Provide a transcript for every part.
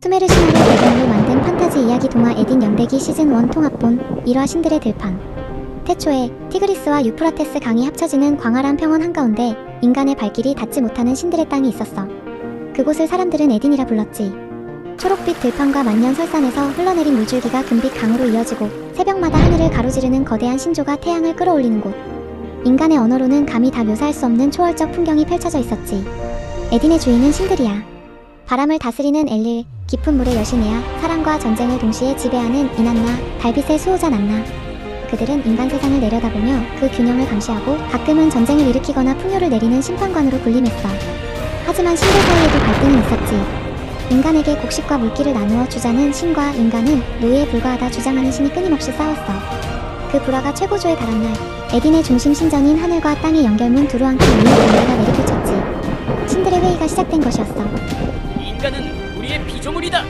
수메르 신화를 배경으로 만든 판타지 이야기 동화 에딘 연대기 시즌1 통합본 1화 신들의 들판. 태초에 티그리스와 유프라테스 강이 합쳐지는 광활한 평원 한가운데 인간의 발길이 닿지 못하는 신들의 땅이 있었어. 그곳을 사람들은 에딘이라 불렀지. 초록빛 들판과 만년 설산에서 흘러내린 물줄기가 금빛 강으로 이어지고 새벽마다 하늘을 가로지르는 거대한 신조가 태양을 끌어올리는 곳. 인간의 언어로는 감히 다 묘사할 수 없는 초월적 풍경이 펼쳐져 있었지. 에딘의 주인은 신들이야. 바람을 다스리는 엘릴, 깊은 물의 여신 에아, 사랑과 전쟁을 동시에 지배하는 이난나, 달빛의 수호자 난나. 그들은 인간 세상을 내려다보며 그 균형을 감시하고 가끔은 전쟁을 일으키거나 풍요를 내리는 심판관으로 군림했어. 하지만 신들 사이에도 갈등은 있었지. 인간에게 곡식과 물기를 나누어 주자는 신과 인간은 노예에 불과하다 주장하는 신이 끊임없이 싸웠어. 그 불화가 최고조에 달한 날, 에딘의 중심 신전인 하늘과 땅의 연결문 두루안키 위에 번개가 내리꽂혔지. 신들의 회의가 시작된 것이었어. 인간은 우리의 피조물이다.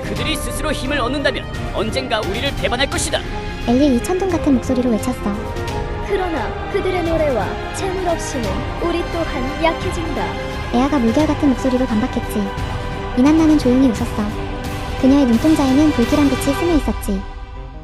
그들이 스스로 힘을 얻는다면 언젠가 우리를 배반할 것이다. 엘릴 이 천둥 같은 목소리로 외쳤어. 그러나 그들의 노래와 재물 없이는 우리 또한 약해진다. 에아가 물결 같은 목소리로 반박했지. 이난나는 조용히 웃었어. 그녀의 눈동자에는 불길한 빛이 스며 있었지.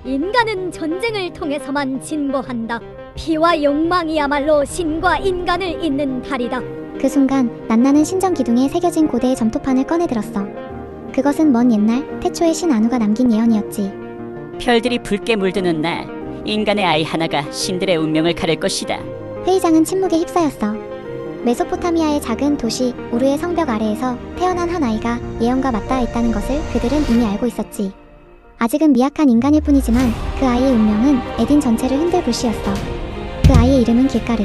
인간은 전쟁을 통해서만 진보한다. 피와 욕망이야말로 신과 인간을 잇는 달이다. 그 순간 난나는 신전 기둥에 새겨진 고대의 점토판을 꺼내들었어. 그것은 먼 옛날 태초의 신 아누가 남긴 예언이었지. 별들이 붉게 물드는 날, 인간의 아이 하나가 신들의 운명을 가를 것이다. 회의장은 침묵에 휩싸였어. 메소포타미아의 작은 도시 우르의 성벽 아래에서 태어난 한 아이가 예언과 맞닿아 있다는 것을 그들은 이미 알고 있었지. 아직은 미약한 인간일 뿐이지만 그 아이의 운명은 에딘 전체를 흔들 불씨였어. 그 아이의 이름은 길가르.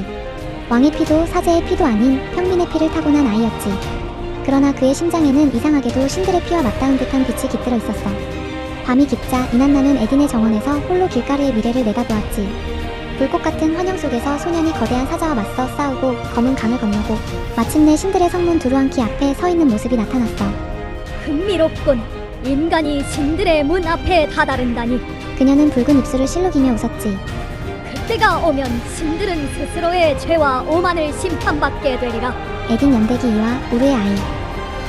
왕의 피도 사제의 피도 아닌 평민의 피를 타고난 아이였지. 그러나 그의 심장에는 이상하게도 신들의 피와 맞닿은 듯한 빛이 깃들어 있었어. 밤이 깊자 이난나는 에딘의 정원에서 홀로 길가르의 미래를 내다보았지. 불꽃 같은 환영 속에서 소년이 거대한 사자와 맞서 싸우고 검은 강을 건너고 마침내 신들의 성문 두루안키 앞에 서 있는 모습이 나타났어. 흥미롭군. 인간이 신들의 문 앞에 다다른다니. 그녀는 붉은 입술을 실룩이며 웃었지. 그때가 오면 신들은 스스로의 죄와 오만을 심판받게 되리라. 에딘 연대기 2화 우르의 아이.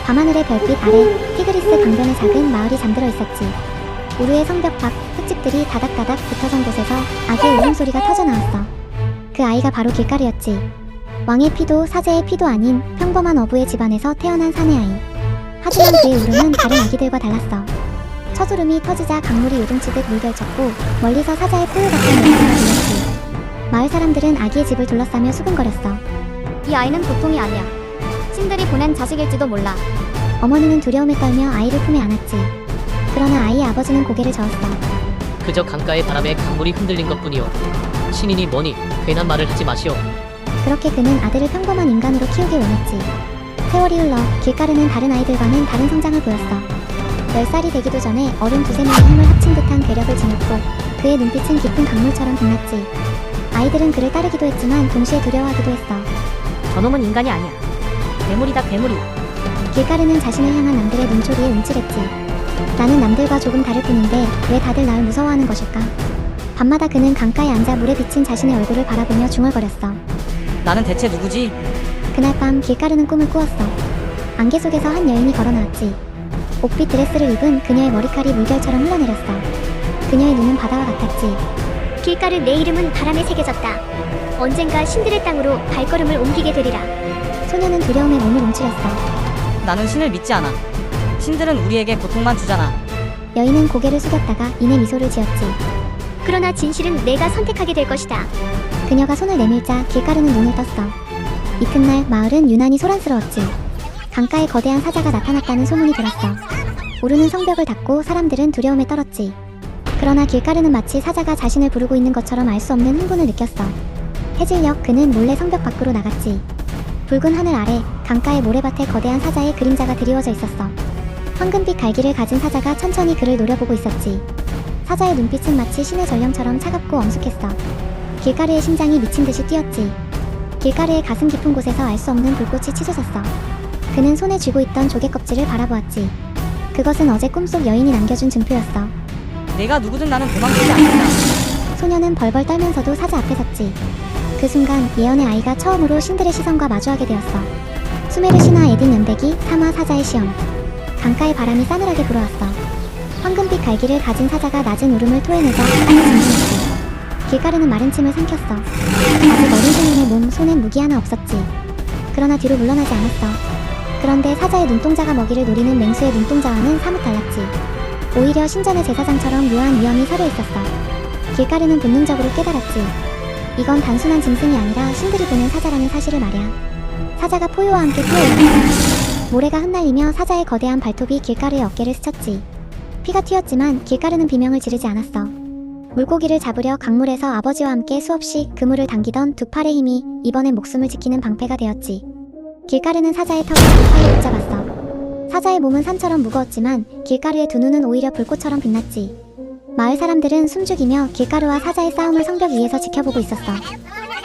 밤하늘의 별빛 아래 티그리스 강변의 작은 마을이 잠들어 있었지. 우르의 성벽 밖 흙집들이 다닥다닥 붙어선 곳에서 아기의 울음소리가 터져나왔어. 그 아이가 바로 길가르였지. 왕의 피도 사제의 피도 아닌 평범한 어부의 집안에서 태어난 사내 아이. 하지만 그의 울음은 다른 아기들과 달랐어. 첫 울음이 터지자 강물이 요동치듯 물결쳤고 멀리서 사자의 포효 같은 목소리가 들렸지. 마을 사람들은 아기의 집을 둘러싸며 수군거렸어. 이 아이는 보통이 아니야. 신들이 보낸 자식일지도 몰라. 어머니는 두려움에 떨며 아이를 품에 안았지. 그러나 아이의 아버지는 고개를 저었어. 그저 강가의 바람에 강물이 흔들린 것뿐이오. 신이니 뭐니 괜한 말을 하지 마시오. 그렇게 그는 아들을 평범한 인간으로 키우길 원했지. 세월이 흘러 길가르는 다른 아이들과는 다른 성장을 보였어. 10살이 되기도 전에 어른 두세 명의 힘을 합친 듯한 괴력을 지녔고 그의 눈빛은 깊은 강물처럼 빛났지. 아이들은 그를 따르기도 했지만 동시에 두려워하기도 했어. 저놈은 인간이 아니야. 괴물이다, 괴물이. 길가르는 자신을 향한 남들의 눈초리에 움찔했지. 나는 남들과 조금 다를 뿐인데 왜 다들 날 무서워하는 것일까? 밤마다 그는 강가에 앉아 물에 비친 자신의 얼굴을 바라보며 중얼거렸어. 나는 대체 누구지? 그날 밤 길가르는 꿈을 꾸었어. 안개 속에서 한 여인이 걸어나왔지. 옥빛 드레스를 입은 그녀의 머리칼이 물결처럼 흘러내렸어. 그녀의 눈은 바다와 같았지. 길가르, 내 이름은 바람에 새겨졌다. 언젠가 신들의 땅으로 발걸음을 옮기게 되리라. 소녀는 두려움에 몸을 움츠렸어. 나는 신을 믿지 않아. 신들은 우리에게 고통만 주잖아. 여인은 고개를 숙였다가 이내 미소를 지었지. 그러나 진실은 내가 선택하게 될 것이다. 그녀가 손을 내밀자 길가르는 눈을 떴어. 이튿날 마을은 유난히 소란스러웠지. 강가에 거대한 사자가 나타났다는 소문이 돌았어. 우르는 성벽을 닫고 사람들은 두려움에 떨었지. 그러나 길가르는 마치 사자가 자신을 부르고 있는 것처럼 알 수 없는 흥분을 느꼈어. 해질녘 그는 몰래 성벽 밖으로 나갔지. 붉은 하늘 아래 강가의 모래밭에 거대한 사자의 그림자가 드리워져 있었어. 황금빛 갈기를 가진 사자가 천천히 그를 노려보고 있었지. 사자의 눈빛은 마치 신의 전령처럼 차갑고 엄숙했어. 길가르의 심장이 미친 듯이 뛰었지. 길가르의 가슴 깊은 곳에서 알 수 없는 불꽃이 치솟았어. 그는 손에 쥐고 있던 조개 껍질을 바라보았지. 그것은 어제 꿈속 여인이 남겨준 증표였어. 내가 누구든 나는 도망치지 않는다. 소녀는 벌벌 떨면서도 사자 앞에 섰지. 그 순간 예언의 아이가 처음으로 신들의 시선과 마주하게 되었어. 수메르 신화 에딘 연대기 3화 사자의 시험. 강가의 바람이 싸늘하게 불어왔어. 황금빛 갈기를 가진 사자가 낮은 울음을 토해내자 빨리 진동했지. 길가르는 마른 침을 삼켰어. 아직 어린 소년의 몸, 손엔 무기 하나 없었지. 그러나 뒤로 물러나지 않았어. 그런데 사자의 눈동자가 먹이를 노리는 맹수의 눈동자와는 사뭇 달랐지. 오히려 신전의 제사장처럼 묘한 위험이 서려 있었어. 길가르는 본능적으로 깨달았지. 이건 단순한 짐승이 아니라 신들이 보낸 사자라는 사실을 말이야. 사자가 포효와 함께 뛰어올랐어. 모래가 흩날리며 사자의 거대한 발톱이 길가르의 어깨를 스쳤지. 피가 튀었지만 길가르는 비명을 지르지 않았어. 물고기를 잡으려 강물에서 아버지와 함께 수없이 그물을 당기던 두 팔의 힘이 이번엔 목숨을 지키는 방패가 되었지. 길가르는 사자의 턱을 두 팔로 붙잡았어. 사자의 몸은 산처럼 무거웠지만 길가르의 두 눈은 오히려 불꽃처럼 빛났지. 마을 사람들은 숨죽이며 길가르와 사자의 싸움을 성벽 위에서 지켜보고 있었어.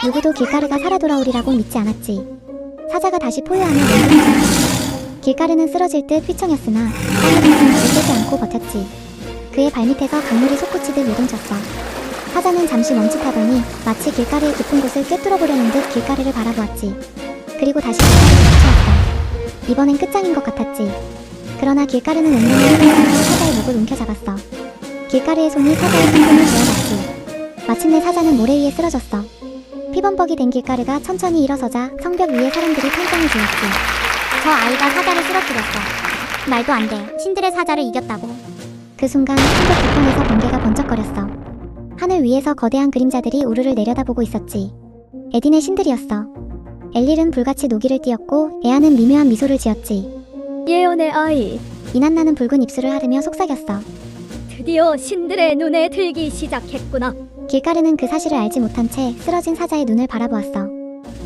누구도 길가르가 살아 돌아오리라고 믿지 않았지. 사자가 다시 포효하며 몸부림쳤어. 길가르는 쓰러질 듯 휘청였으나 땅에 닿은 물을 떼지 않고 버텼지. 그의 발밑에서 강물이 솟구치듯 요동쳤어. 사자는 잠시 멈칫하더니 마치 길가르의 깊은 곳을 꿰뚫어보려는 듯 길가르를 바라보았지. 그리고 다시 길가르를 쫓아왔어. 이번엔 끝장인 것 같았지. 그러나 길가르는 온몸을 사자의 목을 움켜잡았어. 길가르의 손이 사자의 손등을 쥐어봤지. 마침내 사자는 모래 위에 쓰러졌어. 피범벅이 된 길가르가 천천히 일어서자 성벽 위에 사람들이 팽팽히 지었지. 저 아이가 사자를 쓰러뜨렸어. 말도 안 돼. 신들의 사자를 이겼다고. 그 순간 성벽 뒤편에서 번개가 번쩍거렸어. 하늘 위에서 거대한 그림자들이 우르르 내려다보고 있었지. 에딘의 신들이었어. 엘릴은 불같이 노기를 띄었고 에아는 미묘한 미소를 지었지. 예언의 아이, 이난나는 붉은 입술을 하르며 속삭였어. 드디어 신들의 눈에 들기 시작했구나. 길가르는 그 사실을 알지 못한 채 쓰러진 사자의 눈을 바라보았어.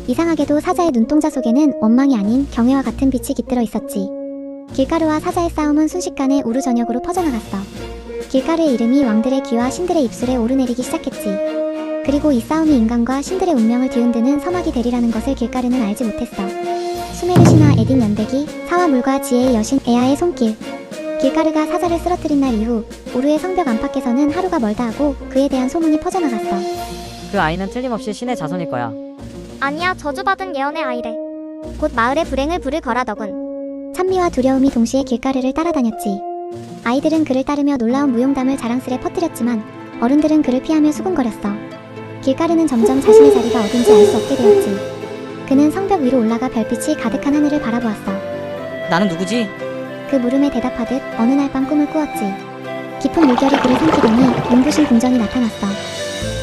이상하게도 사자의 눈동자 속에는 원망이 아닌 경외와 같은 빛이 깃들어 있었지. 길가르와 사자의 싸움은 순식간에 우르 전역으로 퍼져나갔어. 길가르의 이름이 왕들의 귀와 신들의 입술에 오르내리기 시작했지. 그리고 이 싸움이 인간과 신들의 운명을 뒤흔드는 서막이 되리라는 것을 길가르는 알지 못했어. 수메르 신화 에딘 연대기, 사와 물과 지혜의 여신 에아의 손길. 길가르가 사자를 쓰러뜨린 날 이후 우르의 성벽 안팎에서는 하루가 멀다 하고 그에 대한 소문이 퍼져나갔어. 그 아이는 틀림없이 신의 자손일 거야. 아니야, 저주받은 예언의 아이래. 곧 마을에 불행을 부를 거라더군. 찬미와 두려움이 동시에 길가르를 따라다녔지. 아이들은 그를 따르며 놀라운 무용담을 자랑스레 퍼뜨렸지만 어른들은 그를 피하며 수군거렸어. 길가르는 점점 자신의 자리가 어딘지 알 수 없게 되었지. 그는 성벽 위로 올라가 별빛이 가득한 하늘을 바라보았어. 나는 누구지? 그 물음에 대답하듯 어느 날 밤 꿈을 꾸었지. 깊은 물결이 그를 삼키더니 눈부신 궁전이 나타났어.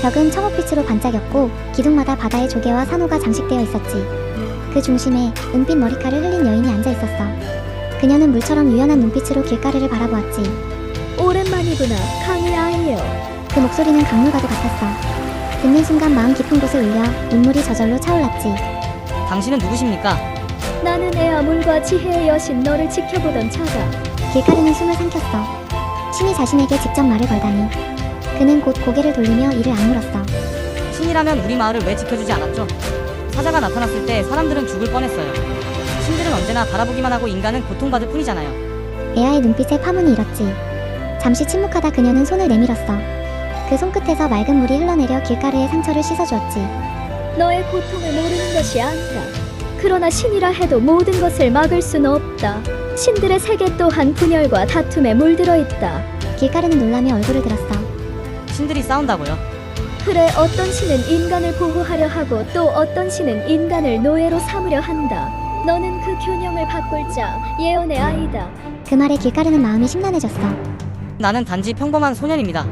벽은 청옥빛으로 반짝였고 기둥마다 바다의 조개와 산호가 장식되어 있었지. 그 중심에 은빛 머리카락을 흘린 여인이 앉아있었어. 그녀는 물처럼 유연한 눈빛으로 길가르를 바라보았지. 오랜만이구나, 강의 아이여. 그 목소리는 강물과도 같았어. 듣는 순간 마음 깊은 곳을 울려 눈물이 저절로 차올랐지. 당신은 누구십니까? 나는 에아물과 지혜의 여신 너를 지켜보던 자다. 길가르는 숨을 삼켰어. 신이 자신에게 직접 말을 걸다니. 그는 곧 고개를 돌리며 이를 악물었어. 신이라면 우리 마을을 왜 지켜주지 않았죠? 사자가 나타났을 때 사람들은 죽을 뻔했어요. 신들은 언제나 바라보기만 하고 인간은 고통받을 뿐이잖아요. 에아의 눈빛에 파문이 일었지. 잠시 침묵하다 그녀는 손을 내밀었어. 그 손끝에서 맑은 물이 흘러내려 길가르의 상처를 씻어주었지. 너의 고통을 모르는 것이 아니라, 그러나 신이라 해도 모든 것을 막을 수는 없다. 신들의 세계 또한 분열과 다툼에 물들어 있다. 길가르는 놀라며 얼굴을 들었어. 신들이 싸운다고요? 그래, 어떤 신은 인간을 보호하려 하고 또 어떤 신은 인간을 노예로 삼으려 한다. 너는 그 균형을 바꿀 자, 예언의 아이다. 그 말에 길가르는 마음이 심란해졌어. 나는 단지 평범한 소년입니다.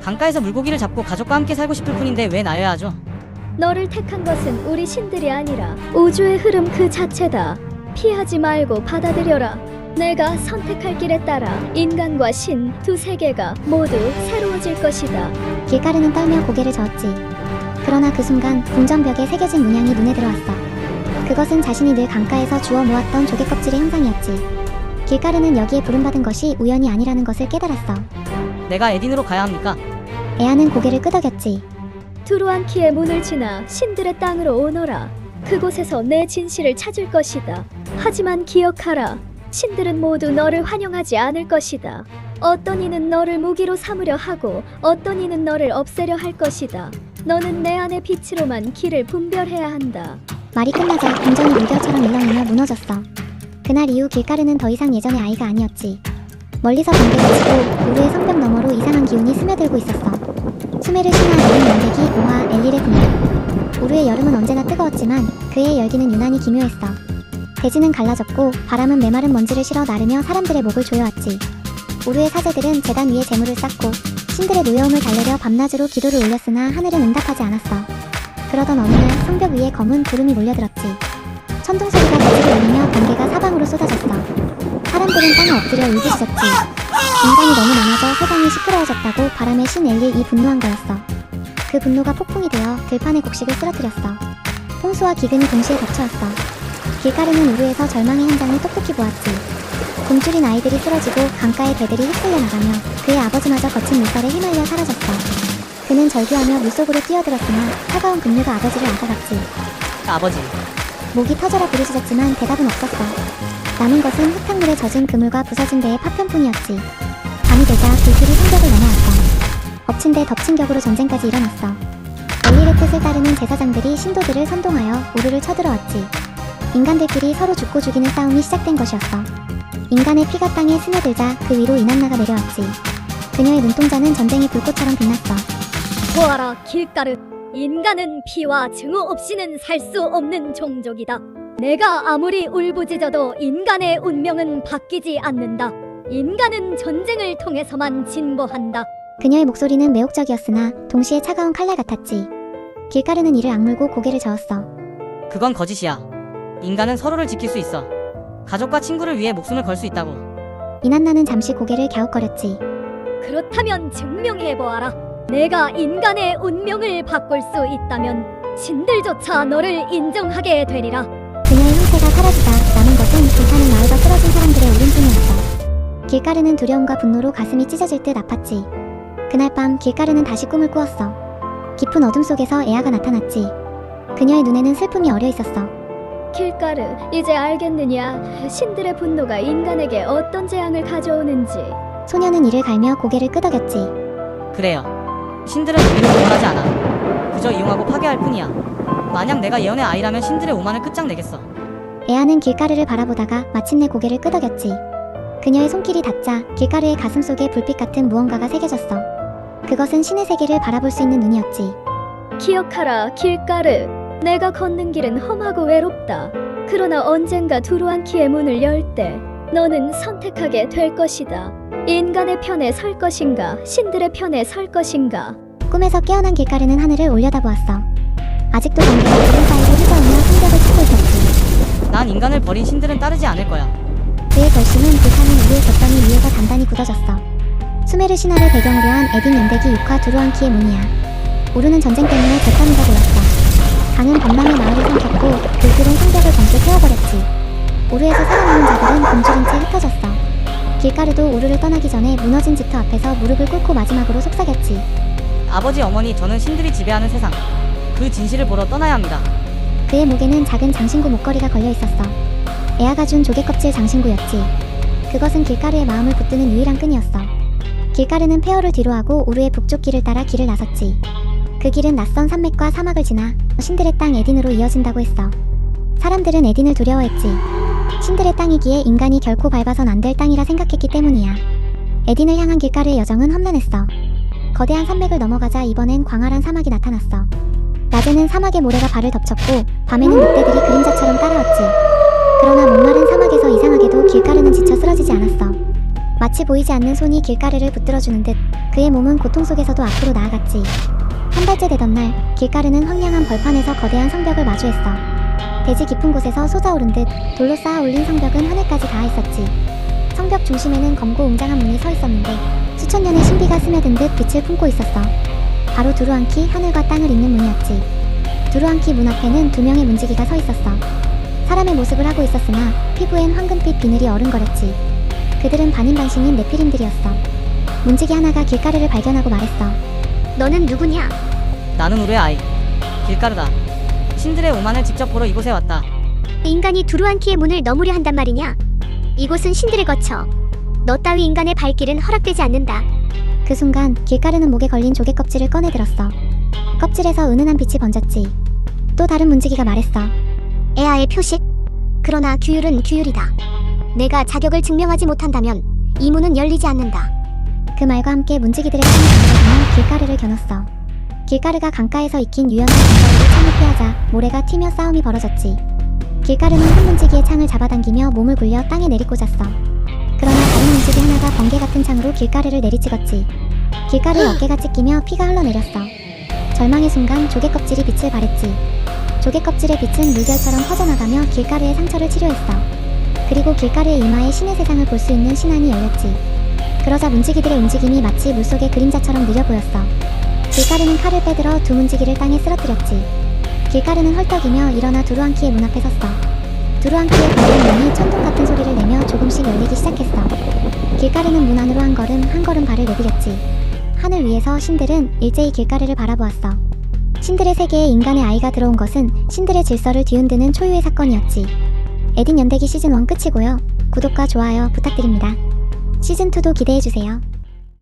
강가에서 물고기를 잡고 가족과 함께 살고 싶을 뿐인데 왜 나여야 하죠? 너를 택한 것은 우리 신들이 아니라 우주의 흐름 그 자체다. 피하지 말고 받아들여라. 내가 선택할 길에 따라 인간과 신 두 세계가 모두 새로워질 것이다. 길가르는 떨며 고개를 저었지. 그러나 그 순간 궁전벽에 새겨진 문양이 눈에 들어왔어. 그것은 자신이 늘 강가에서 주워 모았던 조개 껍질의 형상이었지. 길가르는 여기에 부름받은 것이 우연이 아니라는 것을 깨달았어. 내가 에딘으로 가야 합니까? 에아는 고개를 끄덕였지. 두루안키의 문을 지나 신들의 땅으로 오너라. 그곳에서 내 진실을 찾을 것이다. 하지만 기억하라. 신들은 모두 너를 환영하지 않을 것이다. 어떤 이는 너를 무기로 삼으려 하고 어떤 이는 너를 없애려 할 것이다. 너는 내 안의 빛으로만 길을 분별해야 한다. 말이 끝나자 궁전이 물결처럼 일렁이며 무너졌어. 그날 이후 길가르는 더 이상 예전의 아이가 아니었지. 멀리서 번개가 치고 우르의 성벽 너머로 이상한 기운이 스며들고 있었어. 수메르 신화 에린 연대기 5화 엘릴의 분노. 우르의 여름은 언제나 뜨거웠지만 그의 열기는 유난히 기묘했어. 대지는 갈라졌고 바람은 메마른 먼지를 실어 나르며 사람들의 목을 조여왔지. 우르의 사제들은 제단 위에 재물을 쌓고 신들의 노여움을 달래려 밤낮으로 기도를 올렸으나 하늘은 응답하지 않았어. 그러던 어느 날 성벽 위에 검은 구름이 몰려들었지. 천둥 소리가 대지를 울리며 번개가 사방으로 쏟아졌어. 사람들은 땅에 엎드려 울부짖었지. 인간이 너무 많아져 세상이 시끄러워졌다고 바람의 신 엘릴이 분노한 거였어. 그 분노가 폭풍이 되어 들판의 곡식을 쓰러뜨렸어. 홍수와 기근이 동시에 덮쳐왔어. 길가르는 우르에서 절망의 현장을 똑똑히 보았지. 굶주린 아이들이 쓰러지고 강가의 배들이 휩쓸려 나가며 그의 아버지마저 거친 물살에 휘말려 사라졌어. 그는 절규하며 물속으로 뛰어들었으나 차가운 급류가 아버지를 앗아갔지. 아버지. 목이 터져라 부르짖었지만 대답은 없었어. 남은 것은 흙탕물에 젖은 그물과 부서진 배의 파편뿐이었지. 밤이 되자 불길이 성벽을 넘어왔어. 엎친 데 덮친 격으로 전쟁까지 일어났어. 엘릴의 뜻을 따르는 제사장들이 신도들을 선동하여 우르를 쳐들어왔지. 인간들끼리 서로 죽고 죽이는 싸움이 시작된 것이었어. 인간의 피가 땅에 스며들자 그 위로 이난나가 내려왔지. 그녀의 눈동자는 전쟁의 불꽃처럼 빛났어. 보아라 길가르, 인간은 피와 증오 없이는 살 수 없는 종족이다. 내가 아무리 울부짖어도 인간의 운명은 바뀌지 않는다. 인간은 전쟁을 통해서만 진보한다. 그녀의 목소리는 매혹적이었으나 동시에 차가운 칼날 같았지. 길가르는 이를 악물고 고개를 저었어. 그건 거짓이야. 인간은 서로를 지킬 수 있어. 가족과 친구를 위해 목숨을 걸 수 있다고. 이난나는 잠시 고개를 갸웃거렸지. 그렇다면 증명해보아라. 내가 인간의 운명을 바꿀 수 있다면 신들조차 너를 인정하게 되리라. 그녀의 형태가 사라지자 남은 것은 불타는 마을과 쓰러진 사람들의 울음뿐이었어. 길가르는 두려움과 분노로 가슴이 찢어질 듯 아팠지. 그날 밤 길가르는 다시 꿈을 꾸었어. 깊은 어둠 속에서 에아가 나타났지. 그녀의 눈에는 슬픔이 어려 있었어. 길가르, 이제 알겠느냐? 신들의 분노가 인간에게 어떤 재앙을 가져오는지. 소녀는 이를 갈며 고개를 끄덕였지. 그래요. 신들은 우리를 구원하지 않아. 그저 이용하고 파괴할 뿐이야. 만약 내가 예언의 아이라면 신들의 오만을 끝장내겠어. 에아는 길가르를 바라보다가 마침내 고개를 끄덕였지. 그녀의 손길이 닿자 길가르의 가슴 속에 불빛 같은 무언가가 새겨졌어. 그것은 신의 세계를 바라볼 수 있는 눈이었지. 기억하라, 길가르. 내가 걷는 길은 험하고 외롭다. 그러나 언젠가 두루안키의 문을 열 때 너는 선택하게 될 것이다. 인간의 편에 설 것인가, 신들의 편에 설 것인가. 꿈에서 깨어난 길가르는 하늘을 올려다보았어. 아직도 번개가 구름 사이로 휘저으며 성벽을 치고 있었지. 난 인간을 버린 신들은 따르지 않을 거야. 그의 결심은 불타는 우리의 곁더미 위에서 단단히 굳어졌어. 수메르 신화를 배경으로 한 에딘 연대기 6화 두루안키의 문이야. 우르는 전쟁 때문에 곁더미가 되었어. 강은 밤밤에 마을을 삼켰고 불길은 성벽을 검게 태워버렸지. 우르에서 살아남은 자들은 굶주린 채 흩어졌어. 길가르도 우르를 떠나기 전에 무너진 집터 앞에서 무릎을 꿇고 마지막으로 속삭였지. 아버지, 어머니, 저는 신들이 지배하는 세상, 그 진실을 보러 떠나야 합니다. 그의 목에는 작은 장신구 목걸이가 걸려있었어. 에아가 준 조개껍질 장신구였지. 그것은 길가르의 마음을 붙드는 유일한 끈이었어. 길가르는 폐허를 뒤로하고 우르의 북쪽 길을 따라 길을 나섰지. 그 길은 낯선 산맥과 사막을 지나 신들의 땅 에딘으로 이어진다고 했어. 사람들은 에딘을 두려워했지. 신들의 땅이기에 인간이 결코 밟아선 안 될 땅이라 생각했기 때문이야. 에딘을 향한 길가르의 여정은 험난했어. 거대한 산맥을 넘어가자 이번엔 광활한 사막이 나타났어. 낮에는 사막의 모래가 발을 덮쳤고 밤에는 늑대들이 그림자처럼 따라왔지. 그러나 목마른 사막에서 이상하게도 길가르는 지쳐 쓰러지지 않았어. 마치 보이지 않는 손이 길가르를 붙들어주는 듯 그의 몸은 고통 속에서도 앞으로 나아갔지. 한 달째 되던 날 길가르는 황량한 벌판에서 거대한 성벽을 마주했어. 대지 깊은 곳에서 솟아오른 듯 돌로 쌓아 올린 성벽은 하늘까지 닿아 있었지. 성벽 중심에는 검고 웅장한 문이 서 있었는데 수천 년의 신비가 스며든 듯 빛을 품고 있었어. 바로 두루안키, 하늘과 땅을 잇는 문이었지. 두루안키 문 앞에는 두 명의 문지기가 서 있었어. 사람의 모습을 하고 있었으나 피부엔 황금빛 비늘이 어른거렸지. 그들은 반인반신인 네피림들이었어. 문지기 하나가 길가르를 발견하고 말했어. 너는 누구냐? 나는 우르의 아이, 길가르다. 신들의 오만을 직접 보러 이곳에 왔다. 인간이 두루안키의 문을 넘으려 한단 말이냐? 이곳은 신들의 거처. 너 따위 인간의 발길은 허락되지 않는다. 그 순간 길가르는 목에 걸린 조개 껍질을 꺼내들었어. 껍질에서 은은한 빛이 번졌지. 또 다른 문지기가 말했어. 에아의 표식? 그러나 규율은 규율이다. 내가 자격을 증명하지 못한다면 이 문은 열리지 않는다. 그 말과 함께 문지기들의 창을 가로지며 길가르를 겨눴어. 길가르가 강가에서 익힌 유연한 장거리를 창을 피하자 모래가 튀며 싸움이 벌어졌지. 길가르는 한 문지기의 창을 잡아당기며 몸을 굴려 땅에 내리꽂았어. 그러나 다른 문지기 하나가 번개 같은 창으로 길가르를 내리찍었지. 길가르의 어깨가 찢기며 피가 흘러내렸어. 절망의 순간 조개 껍질이 빛을 발했지. 조개 껍질의 빛은 물결처럼 퍼져나가며 길가르의 상처를 치료했어. 그리고 길가르의 이마에 신의 세상을 볼 수 있는 신안이 열렸지. 그러자 문지기들의 움직임이 마치 물속의 그림자처럼 느려 보였어. 길가르는 칼을 빼들어 두 문지기를 땅에 쓰러뜨렸지. 길가르는 헐떡이며 일어나 두루안키의 문 앞에 섰어. 두루안키의 붉은 문이 천둥 같은 소리를 내며 조금씩 열리기 시작했어. 길가르는 문 안으로 한 걸음 발을 내디뎠지. 하늘 위에서 신들은 일제히 길가르를 바라보았어. 신들의 세계에 인간의 아이가 들어온 것은 신들의 질서를 뒤흔드는 초유의 사건이었지. 에딘 연대기 시즌 1 끝이고요. 구독과 좋아요 부탁드립니다. 시즌2도 기대해주세요.